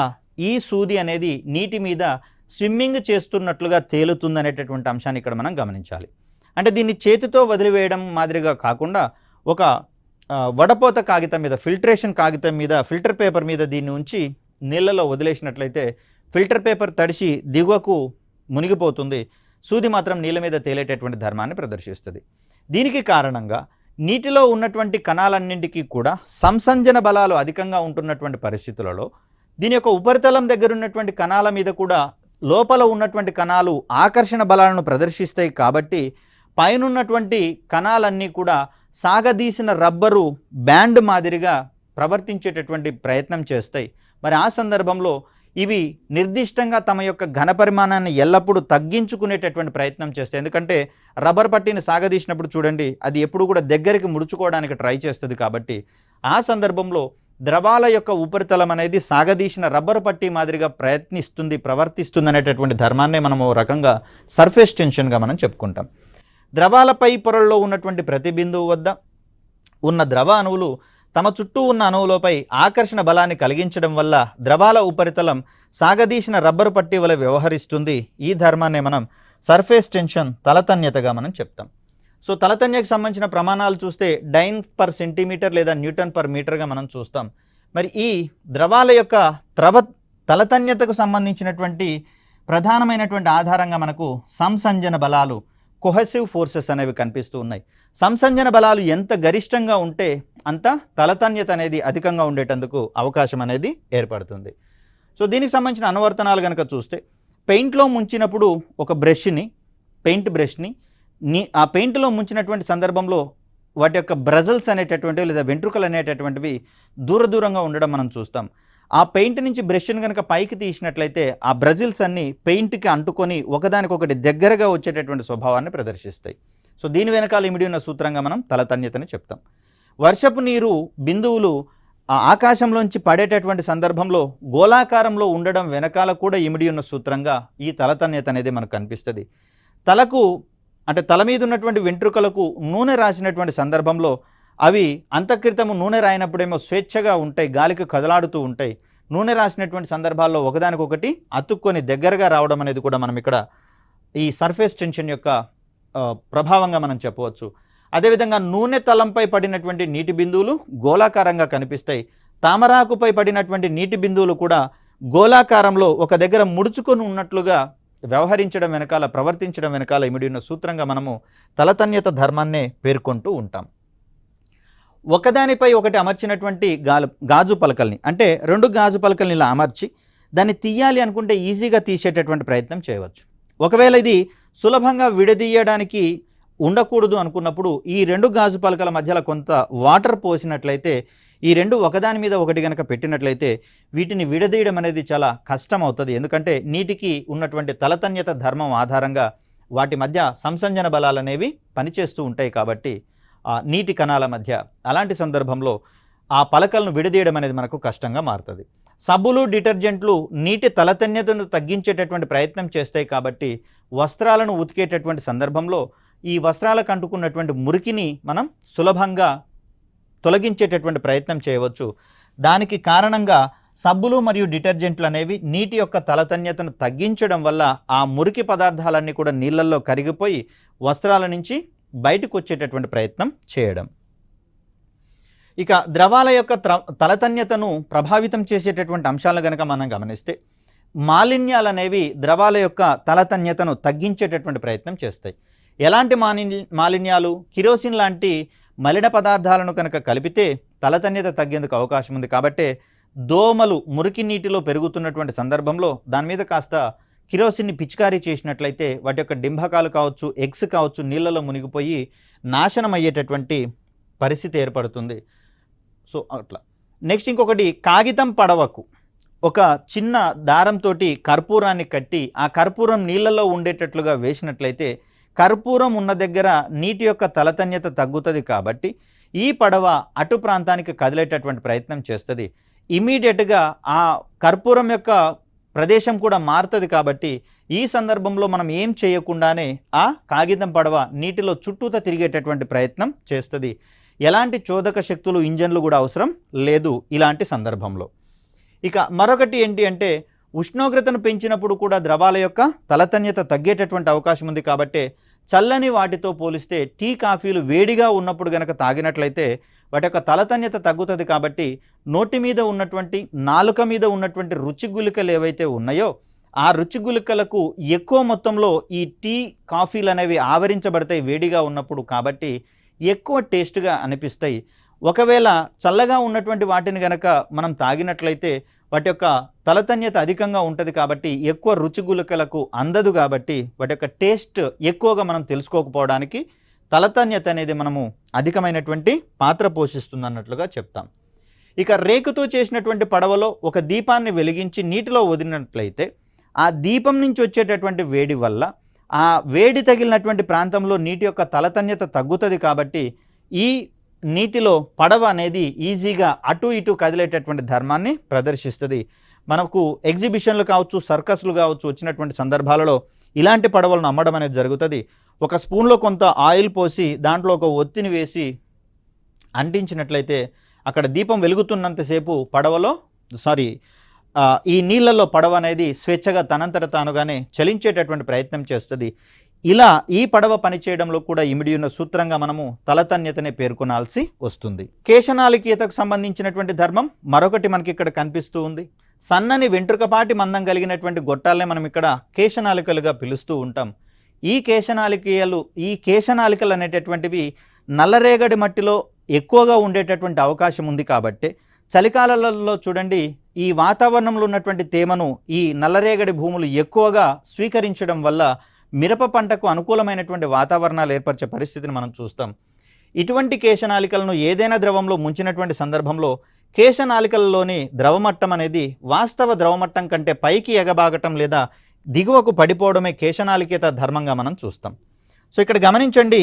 ఈ సూది అనేది నీటి మీద స్విమ్మింగ్ చేస్తున్నట్లుగా తేలుతుందనేటటువంటి అంశాన్ని ఇక్కడ మనం గమనించాలి. అంటే దీన్ని చేతితో వదిలివేయడం మాదిరిగా కాకుండా ఒక వడపోత కాగితం మీద, ఫిల్టరేషన్ కాగితం మీద, ఫిల్టర్ పేపర్ మీద దీన్ని ఉంచి నీళ్ళలో వదిలేసినట్లయితే ఫిల్టర్ పేపర్ తడిసి దిగువకు మునిగిపోతుంది, సూది మాత్రం నీళ్ళ మీద తేలేటటువంటి ధర్మాన్ని ప్రదర్శిస్తుంది. దీనికి కారణంగా నీటిలో ఉన్నటువంటి కణాలన్నింటికీ కూడా సంసంజన బలాలు అధికంగా ఉంటున్నటువంటి పరిస్థితులలో దీని యొక్క ఉపరితలం దగ్గర ఉన్నటువంటి కణాల మీద కూడా లోపల ఉన్నటువంటి కణాలు ఆకర్షణ బలాలను ప్రదర్శిస్తాయి. కాబట్టి పైన ఉన్నటువంటి కణాలన్నీ కూడా సాగదీసిన రబ్బరు బ్యాండ్ మాదిరిగా ప్రవర్తించేటటువంటి ప్రయత్నం చేస్తాయి. మరి ఆ సందర్భంలో ఇవి నిర్దిష్టంగా తమ యొక్క ఘన పరిమాణాన్ని ఎల్లప్పుడూ తగ్గించుకునేటటువంటి ప్రయత్నం చేస్తాయి. ఎందుకంటే రబ్బర్ పట్టీని సాగదీసినప్పుడు చూడండి, అది ఎప్పుడు కూడా దగ్గరికి ముడుచుకోవడానికి ట్రై చేస్తుంది. కాబట్టి ఆ సందర్భంలో ద్రవాల యొక్క ఉపరితలం అనేది సాగదీసిన రబ్బర్ పట్టీ మాదిరిగా ప్రవర్తిస్తుంది అనేటటువంటి ధర్మాన్నే మనం ఓ రకంగా సర్ఫేస్ టెన్షన్గా మనం చెప్పుకుంటాం. ద్రవాలపై పొరల్లో ఉన్నటువంటి ప్రతి బిందువు వద్ద ఉన్న ద్రవ అణువులు తమ చుట్టూ ఉన్న అణువులపై ఆకర్షణ బలాన్ని కలిగించడం వల్ల ద్రవాల ఉపరితలం సాగదీసిన రబ్బరు పట్టీ వలె వ్యవహరిస్తుంది. ఈ ధర్మాన్నే మనం సర్ఫేస్ టెన్షన్, తలతన్యతగా మనం చెప్తాం. సో తలతన్యకు సంబంధించిన ప్రమాణాలు చూస్తే డైన్ పర్ సెంటీమీటర్ లేదా న్యూటన్ పర్ మీటర్గా మనం చూస్తాం. మరి ఈ ద్రవాల యొక్క తలతన్యతకు సంబంధించినటువంటి ప్రధానమైనటువంటి ఆధారంగా మనకు సంసంజన బలాలు, కొహెసివ్ ఫోర్సెస్ అనేవి కనిపిస్తూ ఉన్నాయి. సంసంజన బలాలు ఎంత గరిష్టంగా ఉంటే అంత తలతన్యత అనేది అధికంగా ఉండేటందుకు అవకాశం అనేది ఏర్పడుతుంది. సో దీనికి సంబంధించిన అనువర్తనాలు కనుక చూస్తే, పెయింట్లో ముంచినప్పుడు ఒక పెయింట్ బ్రష్ని ఆ పెయింట్లో ముంచినటువంటి సందర్భంలో వాటి యొక్క బ్రజల్స్ అనేటటువంటివి లేదా వెంట్రుకలు అనేటటువంటివి దూరంగా ఉండడం మనం చూస్తాం. ఆ పెయింట్ నుంచి బ్రష్ని కనుక పైకి తీసినట్లయితే ఆ బ్రజిల్స్ అన్నీ పెయింట్కి అంటుకొని ఒకదానికొకటి దగ్గరగా వచ్చేటటువంటి స్వభావాన్ని ప్రదర్శిస్తాయి. సో దీని వెనకాల ఇమిడి ఉన్న సూత్రంగా మనం తలతన్యతని చెప్తాం. వర్షపు నీరు బిందువులు ఆ ఆకాశంలోంచి పడేటటువంటి సందర్భంలో గోళాకారంలో ఉండడం వెనకాల కూడా ఇమిడి ఉన్న సూత్రంగా ఈ తలతన్యత అనేది మనకు కనిపిస్తుంది. తల మీద ఉన్నటువంటి వెంట్రుకలకు నూనె రాసినటువంటి సందర్భంలో అవి అంతఃక్రితము నూనె రాయినప్పుడేమో స్వేచ్ఛగా ఉంటాయి, గాలికి కదలాడుతూ ఉంటాయి. నూనె రాసినటువంటి సందర్భాల్లో ఒకదానికొకటి అతుక్కొని దగ్గరగా రావడం అనేది కూడా మనం ఇక్కడ ఈ సర్ఫేస్ టెన్షన్ యొక్క ప్రభావంగా మనం చెప్పవచ్చు. అదేవిధంగా నూనె తలంపై పడినటువంటి నీటి బిందువులు గోళాకారంగా కనిపిస్తాయి. తామరాకుపై పడినటువంటి నీటి బిందువులు కూడా గోళాకారంలో ఒక దగ్గర ముడుచుకొని ఉన్నట్లుగా ప్రవర్తించడం వెనకాల ఇమిడి ఉన్న సూత్రంగా మనము తలతన్యత ధర్మాన్నే పేర్కొంటూ ఉంటాం. ఒకదానిపై ఒకటి అమర్చినటువంటి గాజు పలకల్ని, అంటే 2 గాజు పలకల్ని ఇలా అమర్చి దాన్ని తీయాలి అనుకుంటే ఈజీగా తీసేటటువంటి ప్రయత్నం చేయవచ్చు. ఒకవేళ ఇది సులభంగా విడదీయడానికి ఉండకూడదు అనుకున్నప్పుడు ఈ 2 గాజు పలకల మధ్యలో కొంత వాటర్ పోసినట్లయితే, ఈ 2 ఒకదాని మీద ఒకటి కనుక పెట్టినట్లయితే వీటిని విడదీయడం అనేది చాలా కష్టం అవుతుంది. ఎందుకంటే నీటికి ఉన్నటువంటి తలతన్యత ధర్మం ఆధారంగా వాటి మధ్య సంసంజన బలాలు అనేవి పనిచేస్తూ ఉంటాయి. కాబట్టి నీటి కణాల మధ్య అలాంటి సందర్భంలో ఆ పలకలను విడదీయడం అనేది మనకు కష్టంగా మారుతుంది. సబ్బులు, డిటర్జెంట్లు నీటి తలతన్యతను తగ్గించేటటువంటి ప్రయత్నం చేస్తాయి. కాబట్టి వస్త్రాలను ఉతికేటటువంటి సందర్భంలో ఈ వస్త్రాలకు అంటుకున్నటువంటి మురికిని మనం సులభంగా తొలగించేటటువంటి ప్రయత్నం చేయవచ్చు. దానికి కారణంగా సబ్బులు మరియు డిటర్జెంట్లు అనేవి నీటి యొక్క తలతన్యతను తగ్గించడం వల్ల ఆ మురికి పదార్థాలన్నీ కూడా నీళ్ళల్లో కరిగిపోయి వస్త్రాల నుంచి బయటకు వచ్చేటటువంటి ప్రయత్నం చేయడం. ఇక ద్రవాల యొక్క తలతన్యతను ప్రభావితం చేసేటటువంటి అంశాలను కనుక మనం గమనిస్తే, మాలిన్యాలు అనేవి ద్రవాల యొక్క తలతన్యతను తగ్గించేటటువంటి ప్రయత్నం చేస్తాయి. ఎలాంటి మాలిన్యాలు, కిరోసిన్ లాంటి మలిన పదార్థాలను కనుక కలిపితే తలతన్యత తగ్గేందుకు అవకాశం ఉంది. కాబట్టి దోమలు మురికి నీటిలో పెరుగుతున్నటువంటి సందర్భంలో దాని మీద కాస్త కిరోసిన్ని పిచికారీ చేసినట్లయితే వాటి యొక్క డింభకాలు కావచ్చు, ఎగ్స్ కావచ్చు, నీళ్ళలో మునిగిపోయి నాశనం అయ్యేటటువంటి పరిస్థితి ఏర్పడుతుంది. సో అట్లా. నెక్స్ట్ ఇంకొకటి, కాగితం పడవకు ఒక చిన్న దారంతో కర్పూరాన్ని కట్టి ఆ కర్పూరం నీళ్ళలో ఉండేటట్లుగా వేసినట్లయితే కర్పూరం ఉన్న దగ్గర నీటి యొక్క తలతన్యత తగ్గుతుంది. కాబట్టి ఈ పడవ అటు ప్రాంతానికి కదిలేటటువంటి ప్రయత్నం చేస్తుంది. ఇమీడియట్గా ఆ కర్పూరం యొక్క ప్రదేశం కూడా మారుతుంది. కాబట్టి ఈ సందర్భంలో మనం ఏం చేయకుండానే ఆ కాగితం పడవ నీటిలో చుట్టూత తిరిగేటటువంటి ప్రయత్నం చేస్తుంది. ఎలాంటి చోదక శక్తులు, ఇంజన్లు కూడా అవసరం లేదు ఇలాంటి సందర్భంలో. ఇక మరొకటి ఏంటి అంటే, ఉష్ణోగ్రతను పెంచినప్పుడు కూడా ద్రవాల యొక్క తలతన్యత తగ్గేటటువంటి అవకాశం ఉంది. కాబట్టి చల్లని వాటితో పోలిస్తే టీ, కాఫీలు వేడిగా ఉన్నప్పుడు గనక తాగినట్లయితే వాటి యొక్క తలతన్యత తగ్గుతుంది. కాబట్టి నోటి మీద ఉన్నటువంటి, నాలుక మీద ఉన్నటువంటి రుచి గుళికలు ఏవైతే ఉన్నాయో ఆ రుచి గుళికలకు ఎక్కువ మొత్తంలో ఈ టీ, కాఫీలు అనేవి ఆవరించబడతాయి వేడిగా ఉన్నప్పుడు. కాబట్టి ఎక్కువ టేస్ట్గా అనిపిస్తాయి. ఒకవేళ చల్లగా ఉన్నటువంటి వాటిని గనక మనం తాగినట్లయితే వాటి యొక్క తలతన్యత అధికంగా ఉంటుంది. కాబట్టి ఎక్కువ రుచి గుళికలకు అందదు. కాబట్టి వాటి యొక్క టేస్ట్ ఎక్కువగా మనం తెలుసుకోకపోవడానికి తలతన్యత అనేది మనము అధికమైనటువంటి పాత్ర పోషిస్తుంది అన్నట్లుగా చెప్తాం. ఇక రేకుతో చేసినటువంటి పడవలో ఒక దీపాన్ని వెలిగించి నీటిలో వదిలినట్లయితే ఆ దీపం నుంచి వచ్చేటటువంటి వేడి వల్ల ఆ వేడి తగిలినటువంటి ప్రాంతంలో నీటి యొక్క తలతన్యత తగ్గుతుంది. కాబట్టి ఈ నీటిలో పడవ అనేది ఈజీగా అటు ఇటు కదిలేటటువంటి ధర్మాన్ని ప్రదర్శిస్తుంది. మనకు ఎగ్జిబిషన్లు కావచ్చు, సర్కస్లు కావచ్చు వచ్చినటువంటి సందర్భాలలో ఇలాంటి పడవలను అమ్మడం అనేది జరుగుతుంది. ఒక స్పూన్లో కొంత ఆయిల్ పోసి దాంట్లో ఒక ఒత్తిని వేసి అంటించినట్లయితే అక్కడ దీపం వెలుగుతున్నంతసేపు ఈ నీళ్ళల్లో పడవ అనేది స్వేచ్ఛగా తనంతట తానుగానే చలించేటటువంటి ప్రయత్నం చేస్తుంది. ఇలా ఈ పడవ పనిచేయడంలో కూడా ఇమిడి ఉన్న సూత్రంగా మనము తలతన్యతనే పేర్కొనాల్సి వస్తుంది. కేశనాళికీయతకు సంబంధించినటువంటి ధర్మం మరొకటి మనకి ఇక్కడ కనిపిస్తూ ఉంది. సన్నని వెంట్రుకపాటి మందం కలిగినటువంటి గొట్టాలనే మనం ఇక్కడ కేశనాళికలుగా పిలుస్తూ ఉంటాం. ఈ కేశనాళికలు అనేటటువంటివి నల్లరేగడి మట్టిలో ఎక్కువగా ఉండేటటువంటి అవకాశం ఉంది. కాబట్టి చలికాలాలలో చూడండి, ఈ వాతావరణంలో ఉన్నటువంటి తేమను ఈ నల్లరేగడి భూములు ఎక్కువగా స్వీకరించడం వల్ల మిరప పంటకు అనుకూలమైనటువంటి వాతావరణాలు ఏర్పరిచే పరిస్థితిని మనం చూస్తాం. ఇటువంటి కేశనాళికలను ఏదైనా ద్రవంలో ముంచినటువంటి సందర్భంలో కేశనాళికలలోని ద్రవమట్టం అనేది వాస్తవ ద్రవమట్టం కంటే పైకి ఎగబాగటం లేదా దిగువకు పడిపోవడమే కేశనాళికేత ధర్మంగా మనం చూస్తాం. సో ఇక్కడ గమనించండి,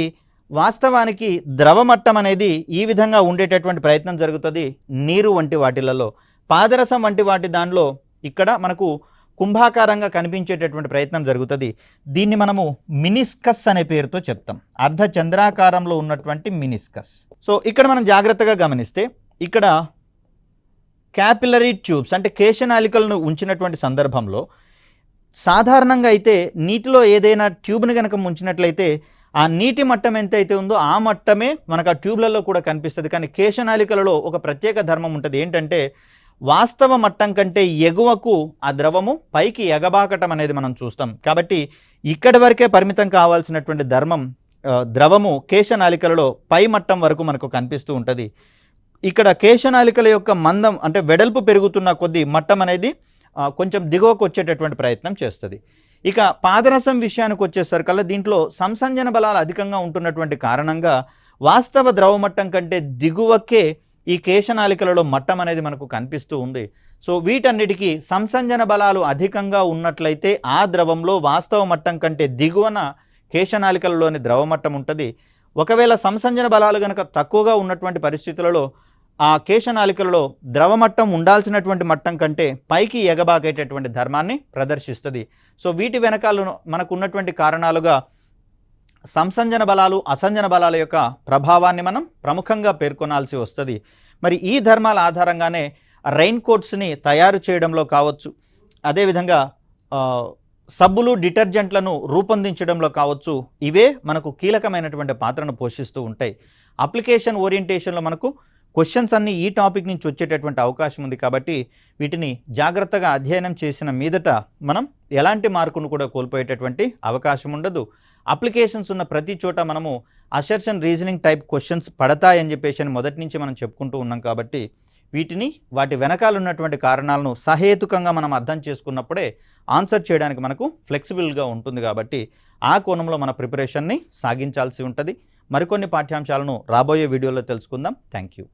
వాస్తవానికి ద్రవమట్టం అనేది ఈ విధంగా ఉండేటటువంటి ప్రయత్నం జరుగుతుంది. నీరు వంటి వాటిలలో, పాదరసం వంటి వాటి దానిలో ఇక్కడ మనకు కుంభాకారంగా కనిపించేటటువంటి ప్రయత్నం జరుగుతుంది. దీన్ని మనము మినిస్కస్ అనే పేరుతో చెప్తాం. అర్ధ చంద్రాకారంలో ఉన్నటువంటి మినిస్కస్. సో ఇక్కడ మనం జాగ్రత్తగా గమనిస్తే ఇక్కడ క్యాపిలరీ ట్యూబ్స్ అంటే కేశనాళికలను ఉంచినటువంటి సందర్భంలో సాధారణంగా అయితే నీటిలో ఏదైనా ట్యూబ్ని కనుక ముంచినట్లయితే ఆ నీటి మట్టం ఎంతైతే ఉందో ఆ మట్టమే మనకు ఆ ట్యూబ్లలో కూడా కనిపిస్తుంది. కానీ కేశనాళికలలో ఒక ప్రత్యేక ధర్మం ఉంటుంది. ఏంటంటే వాస్తవ మట్టం కంటే ఎగువకు ఆ ద్రవము పైకి ఎగబాకటం అనేది మనం చూస్తాం. కాబట్టి ఇక్కడి వరకే పరిమితం కావాల్సినటువంటి ద్రవము కేశనాళికలలో పై మట్టం వరకు మనకు కనిపిస్తూ ఉంటుంది. ఇక్కడ కేశనాళికల యొక్క మందం అంటే వెడల్పు పెరుగుతున్న కొద్దీ మట్టం అనేది కొంచెం దిగువకు వచ్చేటటువంటి ప్రయత్నం చేస్తుంది. ఇక పాదరసం విషయానికి వచ్చేసరికల్లా దీంట్లో సంసంజన బలాలు అధికంగా ఉంటున్నటువంటి కారణంగా వాస్తవ ద్రవమట్టం కంటే దిగువకే ఈ కేశనాళికలలో మట్టం అనేది మనకు కనిపిస్తూ ఉంది. సో వీటన్నిటికీ సంసంజన బలాలు అధికంగా ఉన్నట్లయితే ఆ ద్రవంలో వాస్తవ మట్టం కంటే దిగువన కేశనాళికలలోని ద్రవమట్టం ఉంటుంది. ఒకవేళ సంసంజన బలాలు కనుక తక్కువగా ఉన్నటువంటి పరిస్థితులలో ఆ కేశనాళికలలో ద్రవమట్టం ఉండాల్సినటువంటి మట్టం కంటే పైకి ఎగబాకేటటువంటి ధర్మాన్ని ప్రదర్శిస్తుంది. సో వీటి వెనకాల మనకు ఉన్నటువంటి కారణాలుగా సంసంజన బలాలు, అసంజన బలాల యొక్క ప్రభావాన్ని మనం ప్రముఖంగా పేర్కొనాల్సి వస్తుంది. మరి ఈ ధర్మాల ఆధారంగానే రెయిన్ కోట్స్ని తయారు చేయడంలో కావచ్చు, అదేవిధంగా సబ్బులు, డిటర్జెంట్లను రూపొందించడంలో కావచ్చు, ఇవే మనకు కీలకమైనటువంటి పాత్రను పోషిస్తూ ఉంటాయి. అప్లికేషన్ ఓరియంటేషన్లో మనకు క్వశ్చన్స్ అన్నీ ఈ టాపిక్ నుంచి వచ్చేటటువంటి అవకాశం ఉంది. కాబట్టి వీటిని జాగ్రత్తగా అధ్యయనం చేసిన మీదట మనం ఎలాంటి మార్కును కూడా కోల్పోయేటటువంటి అవకాశం ఉండదు. అప్లికేషన్స్ ఉన్న ప్రతి చోట మనము అసర్షన్ రీజనింగ్ టైప్ క్వశ్చన్స్ పడతాయని చెప్పేసి మొదటి నుంచి మనం చెప్పుకుంటూ ఉన్నాం కాబట్టి వీటిని వాటి వెనకాల ఉన్నటువంటి కారణాలను సహేతుకంగా మనం అర్థం చేసుకున్నప్పుడే ఆన్సర్ చేయడానికి మనకు ఫ్లెక్సిబుల్గా ఉంటుంది కాబట్టి ఆ కోణంలో మన ప్రిపరేషన్ని సాగించాల్సి ఉంటుంది. మరికొన్ని పాఠ్యాంశాలను రాబోయే వీడియోలో తెలుసుకుందాం. Thank you.